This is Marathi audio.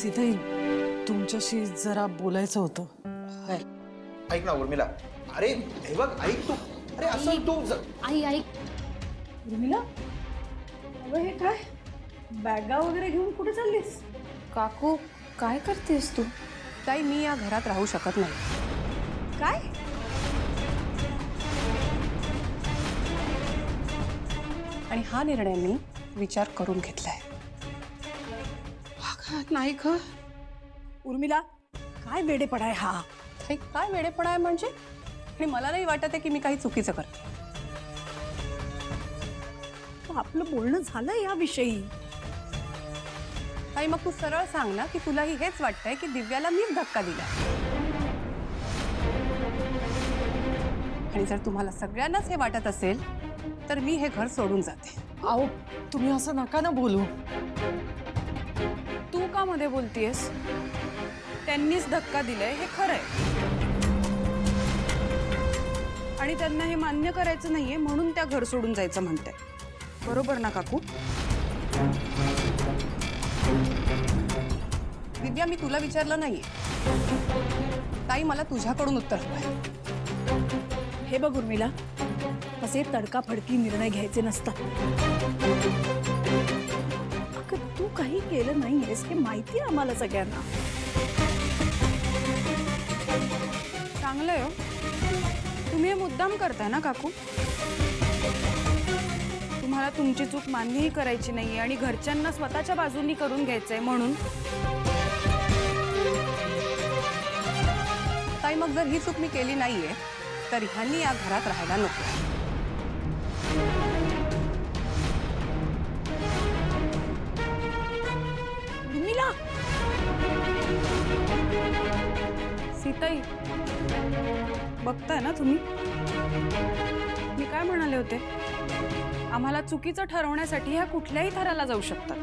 सीताई तुमच्याशी जरा बोलायचं होतं. ऐक ना उर्मिला, अरे हे बघ ऐक तू, अरे असं तू आई ऐक. उर्मिला, अगं हे काय बॅगा वगैरे घेऊन कुठे चाललीस? काकू काय करतेस तू? ताई मी या घरात राहू शकत नाही. काय? आणि हा निर्णय मी विचार करून घेतलाय. नाही ग उर्मिला, काय वेडेपणा आहे हा? ताई काय वेडेपणा आहे म्हणजे? आणि मला नाही वाटत आहे की मी काही चुकीचं करते. आपलं बोलणं झालं याविषयी. ताई मग तू सरळ सांग ना की तुलाही हेच वाटतंय की दिव्याला मीच धक्का दिला. आणि जर तुम्हाला सगळ्यांनाच हे वाटत असेल तर मी हे घर सोडून जाते. अहो तुम्ही असं नका ना बोलू. तू का मध्ये बोलतीयस? त्यांनीच धक्का दिलाय हे खरंय, आणि त्यांना हे मान्य करायचं नाहीये म्हणून त्या घर सोडून जायचं म्हणताय. बरोबर ना काकू? दिव्या मी तुला विचारलं नाहीये. ताई मला तुझ्याकडून उत्तर हवंय. हे बघ उर्मिला, असे तडकाफडकी निर्णय घ्यायचे नसतात. अगं तू काही केलं नाहीयेस हे माहिती आहे आम्हाला सगळ्यांना. चांगलंय हो, तुम्ही हे मुद्दाम करताय ना काकू? तुम्हाला तुमची चूक मान्यही करायची नाहीये आणि घरच्यांना स्वतःच्या बाजूनी करून घ्यायचंय म्हणून. ताई मग जर ही चूक मी केली नाहीये तर ह्यांनी या घरात राहायला नको. उर्मिला, सीताई बघताय ना तुम्ही, मी काय म्हणाले होते? आम्हाला चुकीचं ठरवण्यासाठी ह्या कुठल्याही थराला जाऊ शकतात.